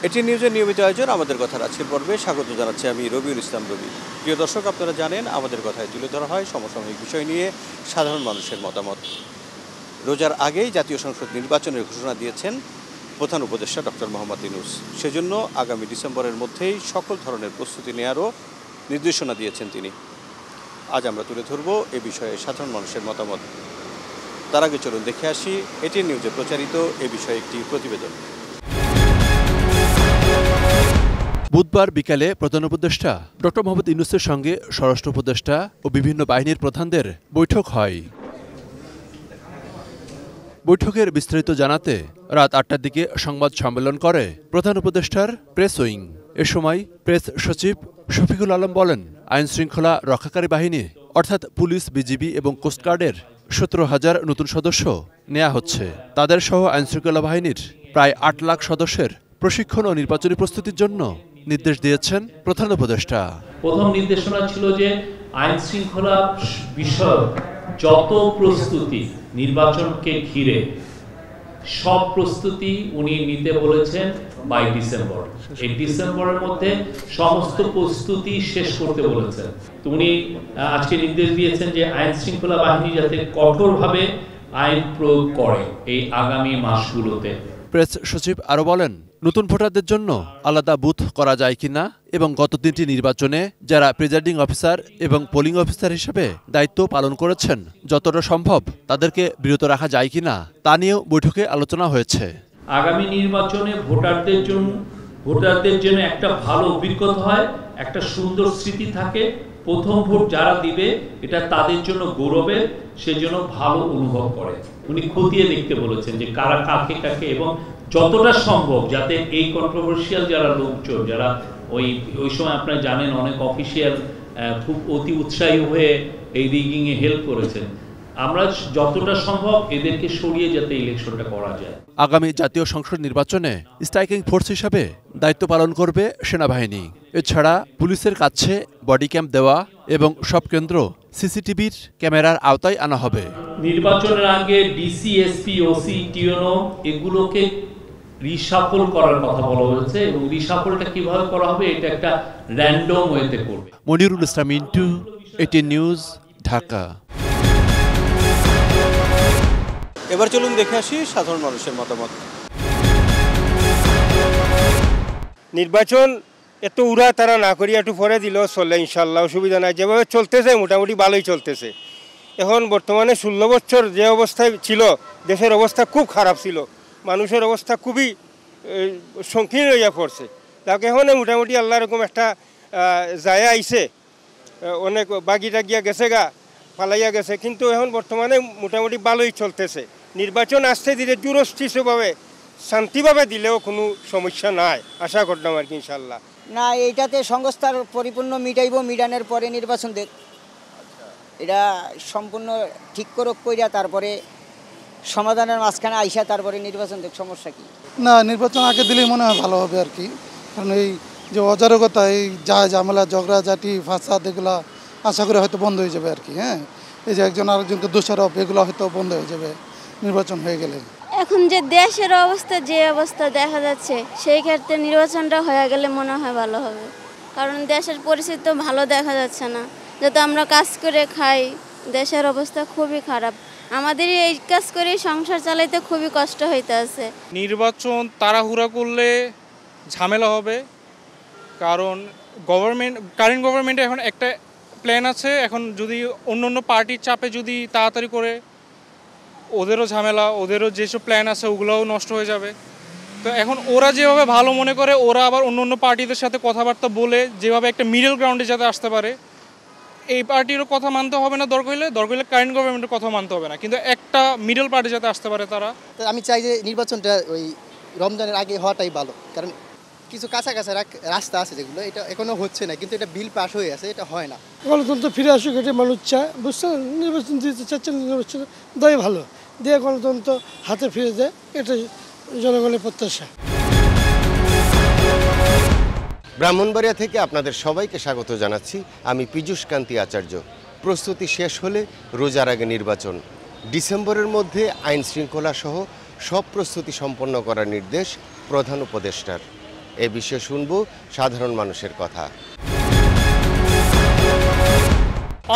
এটি নিউজের নিয়মিত আয়োজন আমাদের কথার আজকের পর্বে স্বাগত জানাচ্ছি আমি রবিউল ইসলাম রবি। প্রিয় দর্শক, আপনারা জানেন আমাদের কথায় তুলে ধরা হয় সমসাময়িক বিষয় নিয়ে সাধারণ মানুষের মতামত। রোজার আগেই জাতীয় সংসদ নির্বাচনের ঘোষণা দিয়েছেন প্রধান উপদেষ্টা ডক্টর মোহাম্মদ ইউনূস। সেজন্য আগামী ডিসেম্বরের মধ্যেই সকল ধরনের প্রস্তুতি নেওয়ারও নির্দেশনা দিয়েছেন তিনি। আজ আমরা তুলে ধরব এ বিষয়ে সাধারণ মানুষের মতামত। তার আগে চলুন দেখে আসি এটি নিউজে প্রচারিত এ বিষয়ে একটি প্রতিবেদন। বুধবার বিকালে প্রধান উপদেষ্টা ডক্টর মোহাম্মদ ইউনূসের সঙ্গে স্বরাষ্ট্র উপদেষ্টা ও বিভিন্ন বাহিনীর প্রধানদের বৈঠক হয়। বৈঠকের বিস্তারিত জানাতে রাত ৮টার দিকে সংবাদ সম্মেলন করে প্রধান উপদেষ্টার প্রেস উইং। এ সময় প্রেস সচিব শফিকুল আলম বলেন, আইন শৃঙ্খলা রক্ষাকারী বাহিনী অর্থাৎ পুলিশ, বিজিবি এবং কোস্টগার্ডের ১৭,০০০ নতুন সদস্য নেওয়া হচ্ছে। তাদের সহ আইন শৃঙ্খলা বাহিনীর প্রায় ৮ লাখ সদস্যের প্রশিক্ষণ ও নির্বাচনী প্রস্তুতির জন্য নির্দেশ দিয়েছেন প্রধান উপদেষ্টা। প্রথম নির্দেশনা ছিল যে আইন শৃঙ্খলা বিষয়ক যত প্রস্তুতি নির্বাচনকে ঘিরে সব প্রস্তুতি উনি নিতে বলেছেন বাই ডিসেম্বর। এই ডিসেম্বরের মধ্যে সমস্ত প্রস্তুতি শেষ করতে বলেছেন। তো উনি আজকে নির্দেশ দিয়েছেন যে আইন শৃঙ্খলা বাহিনী যাতে কঠোরভাবে আইন প্রয়োগ করে এই আগামী মাসগুলোতে। প্রেস সচিব আরও বলেন, নতুন ভোটারদের জন্য আলাদা বুথ করা যায় কিনা এবং গত ৩টি নির্বাচনে যারা প্রিজাইডিং অফিসার এবং পোলিং অফিসার হিসেবে দায়িত্ব পালন করেছেন যতটা সম্ভব তাদেরকে বিরত রাখা যায় কিনা তা নিয়েও বৈঠকে আলোচনা হয়েছে। আগামী নির্বাচনে ভোটারদের জন্য একটা ভালো অভিজ্ঞতা হয়, একটা সুন্দর স্মৃতি থাকে। প্রথম ভোট যারা দিবে এটা তাদের জন্য গৌরবের, সেজন্য ভালো অনুভব করে। উনি খতিয়ে দেখতে বলেছেন যে কারা কাকে কাকে এবং যতটা সম্ভব যাতে এই কন্ট্রোভার্সিয়াল যারা লোকজন যারা ওই সময় আপনারা জানেন অনেক অফিসিয়াল খুব অতি উৎসাহী হয়ে এই রিগিংয়ে হেল্প করেছেন, আমরা যতটা সম্ভব এদেরকে সরিয়ে যাতে ইলেকশনটা করা যায়। আগামী জাতীয় সংসদ নির্বাচনে স্ট্রাইকিং ফোর্স হিসাবে দায়িত্ব পালন করবে সেনাবাহিনী। এছাড়া পুলিশের কাছে বডি ক্যাম্প দেওয়া এবং সব কেন্দ্র সিসিটিভির ক্যামেরার আওতায় আনা হবে। নির্বাচনের আগে ডিসি, এসপি, ওসি, টিওনো এগুলোকে রিশাফল করার কথা বলা হয়েছে এবং রিশাফলটা কিভাবে করা হবে এটা একটা র্যান্ডম ওয়েতে করবে। মনিরুল ইসলাম মিন্টু, এটি নিউজ, ঢাকা। এবার চলুন দেখে আসি সাধারণ মানুষের মতামত। নির্বাচন এত উড়া তারা না করিয়া একটু পরে দিলেও চলে, ইনশাল্লাহ অসুবিধা নাই। যেভাবে চলতেছে মোটামুটি ভালোই চলতেছে। এখন বর্তমানে 16 বছর যে অবস্থায় ছিল দেশের অবস্থা খুব খারাপ ছিল, মানুষের অবস্থা খুবই সংকীর্ণ হইয়া পড়ছে। তাকে এখন মোটামুটি আল্লাহ রকম একটা যায় আইছে, অনেক বাগিটা গিয়া গেছে গা পালাইয়া গেছে, কিন্তু এখন বর্তমানে মোটামুটি ভালোই চলতেছে। নির্বাচন আসতে দিলে জুরস্থিতভাবে শান্তিভাবে দিলেও কোনো সমস্যা নাই, আশা করলাম আর কি ইনশাল্লাহ। না, এইটাতে সংস্থার পরিপূর্ণ মিটাইব, মিটানোর পরে নির্বাচন দেখ, এটা সম্পূর্ণ ঠিক করে কইরা তারপরে সমাধানের মাঝখানে আইসা তারপরে নির্বাচন দেখ, সমস্যা কি? না, নির্বাচন আগে দিলেই মনে হয় ভালো হবে আর কি। কারণ এই যে অজারকতা, এই যা ঝামেলা, ঝগড়াঝাটি, ফাসাদ, এগুলো আশা করে হয়তো বন্ধ হয়ে যাবে আর কি। হ্যাঁ, এই যে একজন আরেকজনকে দোষারোপ, এগুলো হয়তো বন্ধ হয়ে যাবে নির্বাচন হয়ে গেলে। এখন যে দেশের অবস্থা যে অবস্থা দেখা যাচ্ছে, সেই ক্ষেত্রে নির্বাচনটা হয়ে গেলে মনে হয় ভালো হবে। কারণ দেশের পরিস্থিতি তো ভালো দেখা যাচ্ছে না। যাতে আমরা কাজ করে খাই, দেশের অবস্থা খুবই খারাপ। আমাদের এই কাজ করে সংসার চালাইতে খুবই কষ্ট হইতে আছে। নির্বাচন তাড়াহুড়া করলে ঝামেলা হবে, কারণ কারেন্ট গভর্নমেন্টে এখন একটা প্ল্যান আছে। এখন যদি অন্য পার্টির চাপে যদি তাড়াতাড়ি করে, ওদেরও ঝামেলা, ওদেরও যেসব প্ল্যান আছে ওগুলোও নষ্ট হয়ে যাবে। তো এখন ওরা যেভাবে ভালো মনে করে, ওরা আবার অন্য পার্টিদের সাথে কথাবার্তা বলে যেভাবে একটা মিডল গ্রাউন্ডে যাতে আসতে পারে, এই পার্টিরও কথা মানতে হবে না, দরকার হলে কারেন্ট গভর্নমেন্টের কথা মানতে হবে না, কিন্তু একটা মিডল পার্টি যাতে আসতে পারে তারা। আমি চাই যে নির্বাচনটা ওই রমজানের আগে হওয়াটাই ভালো, কারণ কিছু কাছাকাছি রাস্তা আছে যেগুলো এটা এখনো হচ্ছে না, কিন্তু এটা বিল পাস হয়ে আছে, এটা হয় না। গণতন্ত্র ফিরে আসুক, এটা মানুষ চায়, বুঝছেন? নির্বাচন দিতে চাচ্ছেন, নির্বাচন দেয় ভালো, দিয়ে গণতন্ত্র হাতে ফিরে দেয়, এটাই জনগণের প্রত্যাশা। ব্রাহ্মণবাড়িয়া থেকে আপনাদের সবাইকে স্বাগত জানাচ্ছি। আমি পীযূষ কান্তি আচার্য। প্রস্তুতি শেষ হলে রোজার আগে নির্বাচন, ডিসেম্বরের মধ্যে আইন শৃঙ্খলা সহ সব প্রস্তুতি সম্পন্ন করার নির্দেশ প্রধান উপদেষ্টার। এ বিষয়ে শুনব সাধারণ মানুষের কথা।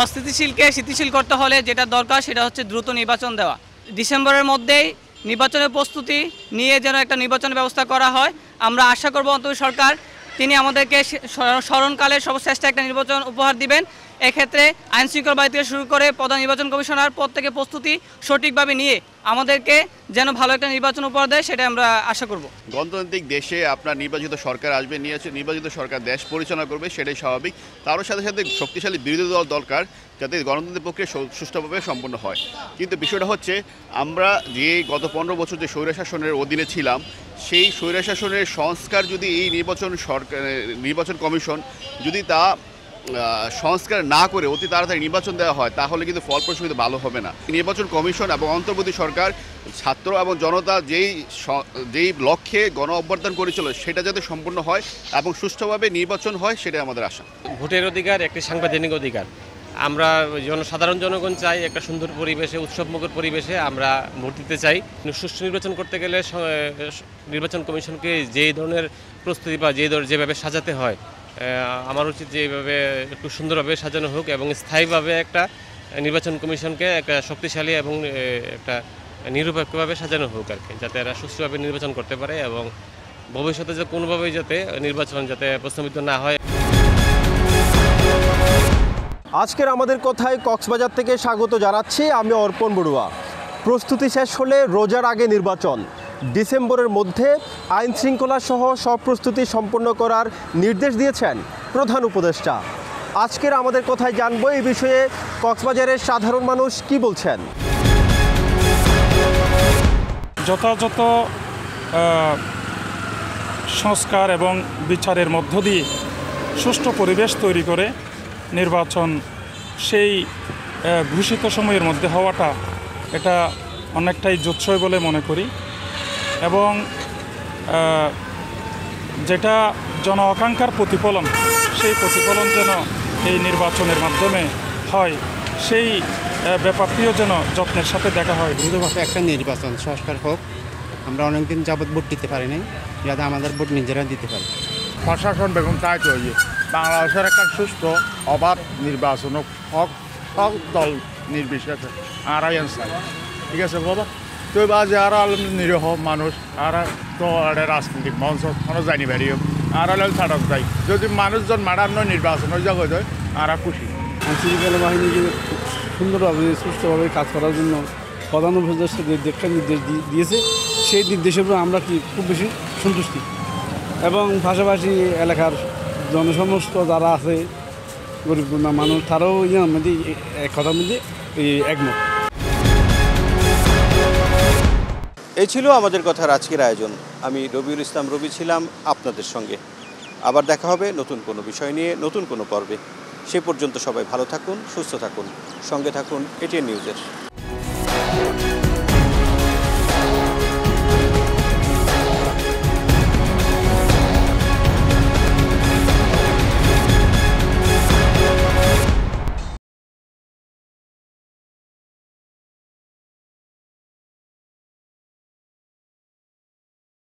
অস্থিতিশীলকে স্থিতিশীল করতে হলে যেটা দরকার সেটা হচ্ছে দ্রুত নির্বাচন দেওয়া। ডিসেম্বরের মধ্যেই নির্বাচনের প্রস্তুতি নিয়ে যেন একটা নির্বাচনের ব্যবস্থা করা হয়। আমরা আশা করব অন্তত সরকার তিনি আমাদেরকে স্মরণকালের সর্বশ্রেষ্ঠ একটা নির্বাচন উপহার দিবেন। এক্ষেত্রে আইনশৃঙ্খলা বাহিনী থেকে শুরু করে প্রধান নির্বাচন কমিশনার পদ থেকে প্রস্তুতি সঠিকভাবে নিয়ে আমাদেরকে যেন ভালো একটা নির্বাচন উপহার দেয়, সেটা আমরা আশা করব। গণতান্ত্রিক দেশে আপনার নির্বাচিত সরকার আসবে, নির্বাচিত সরকার দেশ পরিচালনা করবে, সেটাই স্বাভাবিক। তারও সাথে সাথে শক্তিশালী বিরোধী দল দরকার যাতে গণতন্ত্রের প্রক্রিয়া সুষ্ঠুভাবে সম্পন্ন হয়। কিন্তু বিষয়টা হচ্ছে আমরা যে গত 15 বছর যে স্বৈরশাসনের অধীনে ছিলাম, সেই স্বৈরশাসনের সংস্কার যদি এই নির্বাচন কমিশন যদি তা সংস্কার না করে অতি তাড়াতাড়ি নির্বাচন দেওয়া হয়, তাহলে কিন্তু ফলপ্রসূ ভালো হবে না। নির্বাচন কমিশন এবং অন্তর্বর্তী সরকার ছাত্র এবং জনতা যেই লক্ষ্যে গণ অভ্যর্থন করেছিল সেটা যাতে সম্পূর্ণ হয় এবং সুষ্ঠুভাবে নির্বাচন হয়, সেটাই আমাদের আশা। ভোটের অধিকার একটি সাংবিধানিক অধিকার। আমরা সাধারণ জনগণ চাই একটা সুন্দর পরিবেশে, উৎসবমুখর পরিবেশে আমরা ভোট দিতে চাই। সুষ্ঠু নির্বাচন করতে গেলে নির্বাচন কমিশনকে যেই ধরনের প্রস্তুতি বা যেভাবে সাজাতে হয়, আমার উচিত যে এইভাবে একটু সুন্দরভাবে সাজানো হোক এবং স্থায়ীভাবে একটা নির্বাচন কমিশনকে একটা শক্তিশালী এবং একটা নিরপেক্ষভাবে সাজানো হোক আর কি, যাতে এরা সুষ্ঠুভাবে নির্বাচন করতে পারে এবং ভবিষ্যতে যে কোনোভাবেই যাতে নির্বাচন যাতে প্রশ্নবিদ্ধ না হয়। আজকের আমাদের কথায় কক্সবাজার থেকে স্বাগত জানাচ্ছি আমি অর্পণ বড়ুয়া। প্রস্তুতি শেষ হলে রোজার আগে নির্বাচন, ডিসেম্বরের মধ্যে আইন শৃঙ্খলা সহ সব প্রস্তুতি সম্পন্ন করার নির্দেশ দিয়েছেন প্রধান উপদেষ্টা। আজকের আমাদের কথায় জানবো এই বিষয়ে কক্সবাজারের সাধারণ মানুষ কি বলছেন। যথাযথ সংস্কার এবং বিচারের মধ্য দিয়ে সুষ্ঠু পরিবেশ তৈরি করে নির্বাচন সেই ঘোষিত সময়ের মধ্যে হওয়াটা এটা অনেকটাই জোৎসই বলে মনে করি এবং যেটা জন আকাঙ্ক্ষার প্রতিফলন, সেই প্রতিফলন যেন এই নির্বাচনের মাধ্যমে হয়, সেই ব্যাপারটিও যেন যত্নের সাথে দেখা হয়। দ্রুতভাবে একটা নির্বাচন সংস্কার হোক। আমরা অনেকদিন যাবৎ ভোট দিতে পারি নাই, যাতে আমাদের ভোট নিজেরা দিতে পারি। প্রশাসন বেগম তাই তৈরি বাংলাদেশের একটা সুস্থ অবাধ নির্বাচন হক দল নির্বিশেষে আর চাই, ঠিক আছে বাবা। তো বা যে আর নিরীহ মানুষ আর তো রাজনৈতিক মঞ্চ কোনো জানি পারি আর ছাড়ক যায়, যদি মানুষজন মারান্ন নির্বাচন হয়ে যাওয়া যায় আর খুশি। আইনশৃঙ্খলা বাহিনীকে সুন্দরভাবে সুস্থভাবে কাজ করার জন্য প্রধান উপদেষ্টা যে একটা নির্দেশ দিয়েছে, সেই নির্দেশের উপর আমরা খুব বেশি সন্তুষ্টি এবং পাশাপাশি এলাকার জনসমস্ত যারা আছে গরিব মানুষ, তারাও মধ্যে এক কথার মধ্যে একমত। এই ছিল আমাদের কথার আজকের আয়োজন। আমি রবিউল ইসলাম রবি ছিলাম আপনাদের সঙ্গে। আবার দেখা হবে নতুন কোনো বিষয় নিয়ে, নতুন কোনো পর্বে। সে পর্যন্ত সবাই ভালো থাকুন, সুস্থ থাকুন, সঙ্গে থাকুন এটিএন নিউজের।